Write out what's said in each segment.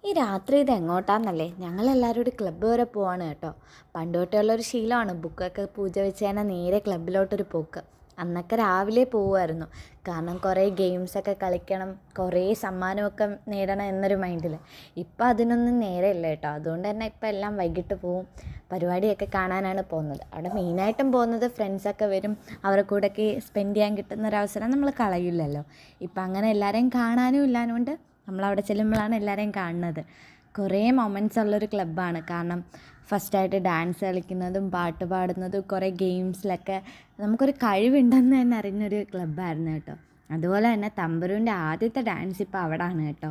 ഈ രാത്രി ഇത് എങ്ങോട്ടാന്നല്ലേ? ഞങ്ങളെല്ലാവരും കൂടി ക്ലബ്ബ് വരെ പോവാണ് കേട്ടോ. പണ്ട് തൊട്ടേ ഉള്ളൊരു ശീലമാണ് ബുക്കൊക്കെ പൂജ വെച്ച് തന്നെ നേരെ ക്ലബ്ബിലോട്ടൊരു പോക്ക്. അന്നൊക്കെ രാവിലെ പോവുമായിരുന്നു. കാരണം കുറേ ഗെയിംസൊക്കെ കളിക്കണം, കുറേ സമ്മാനമൊക്കെ നേടണം എന്നൊരു മൈൻഡിൽ. ഇപ്പം അതിനൊന്നും നേരമില്ല കേട്ടോ. അതുകൊണ്ട് തന്നെ ഇപ്പം എല്ലാം വൈകിട്ട് പോവും. പരിപാടിയൊക്കെ കാണാനാണ് പോകുന്നത്. അവിടെ മെയിനായിട്ടും പോകുന്നത് ഫ്രണ്ട്സൊക്കെ വരും. അവരുടെ കൂടെയൊക്കെ സ്പെൻഡ് ചെയ്യാൻ കിട്ടുന്നൊരവസരം നമ്മൾ കളയില്ലല്ലോ. ഇപ്പം അങ്ങനെ എല്ലാവരെയും കാണാനും ഇല്ലാഞ്ഞുകൊണ്ട് നമ്മളവിടെ ചെല്ലുമ്പോഴാണ് എല്ലാവരെയും കാണുന്നത്. കുറേ മൊമെൻറ്റ്സ് ഉള്ളൊരു ക്ലബ്ബാണ്. കാരണം ഫസ്റ്റായിട്ട് ഡാൻസ് കളിക്കുന്നതും പാട്ട് പാടുന്നതും കുറേ ഗെയിംസിലൊക്കെ നമുക്കൊരു കഴിവുണ്ടെന്ന് തന്നെ അറിഞ്ഞൊരു ക്ലബ്ബായിരുന്നു കേട്ടോ. അതുപോലെ തന്നെ തമ്പുരുവിൻ്റെ ആദ്യത്തെ ഡാൻസ് ഇപ്പോൾ അവിടെയാണ് കേട്ടോ.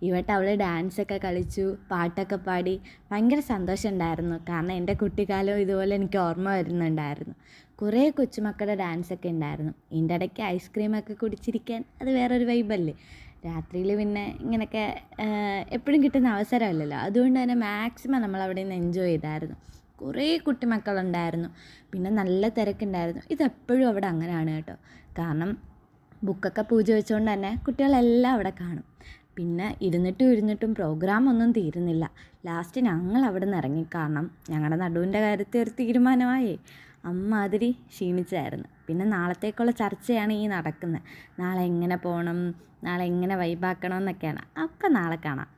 ഇവിടെ അവൾ ഡാൻസൊക്കെ കളിച്ചു, പാട്ടൊക്കെ പാടി. ഭയങ്കര സന്തോഷം ഉണ്ടായിരുന്നു. കാരണം എൻ്റെ കുട്ടിക്കാലവും ഇതുപോലെ എനിക്ക് ഓർമ്മ വരുന്നുണ്ടായിരുന്നു. കുറേ കൊച്ചുമക്കളുടെ ഡാൻസൊക്കെ ഉണ്ടായിരുന്നു. ഇതിൻ്റെ ഇടയ്ക്ക് ഐസ്ക്രീമൊക്കെ കുടിച്ചിരിക്കാൻ അത് വേറൊരു വൈബല്ലേ. രാത്രിയിൽ പിന്നെ ഇങ്ങനെയൊക്കെ എപ്പോഴും കിട്ടുന്ന അവസരമല്ലല്ലോ. അതുകൊണ്ട് തന്നെ മാക്സിമം നമ്മളവിടെ നിന്ന് എൻജോയ് ചെയ്തായിരുന്നു. കുറേ കുട്ടിമക്കളുണ്ടായിരുന്നു. പിന്നെ നല്ല തിരക്കുണ്ടായിരുന്നു. ഇതെപ്പോഴും അവിടെ അങ്ങനെയാണ് കേട്ടോ. കാരണം ബുക്കൊക്കെ പൂജ വെച്ചുകൊണ്ട് തന്നെ കുട്ടികളെല്ലാം അവിടെ കാണും. പിന്നെ ഇരുന്നിട്ടും പ്രോഗ്രാമൊന്നും തീരുന്നില്ല. ലാസ്റ്റ് ഞങ്ങൾ അവിടെ നിന്ന് ഇറങ്ങി. കാരണം ഞങ്ങളുടെ നടുവിൻ്റെ കാര്യത്തിൽ ഒരു തീരുമാനമായി. അമ്മാതിരി ക്ഷീണിച്ചായിരുന്നു. പിന്നെ നാളത്തേക്കുള്ള ചർച്ചയാണ് ഈ നടക്കുന്നത്. നാളെ എങ്ങനെ പോകണം, നാളെ എങ്ങനെ വൈബാക്കണം എന്നൊക്കെയാണ്. അപ്പം നാളെ കാണാം.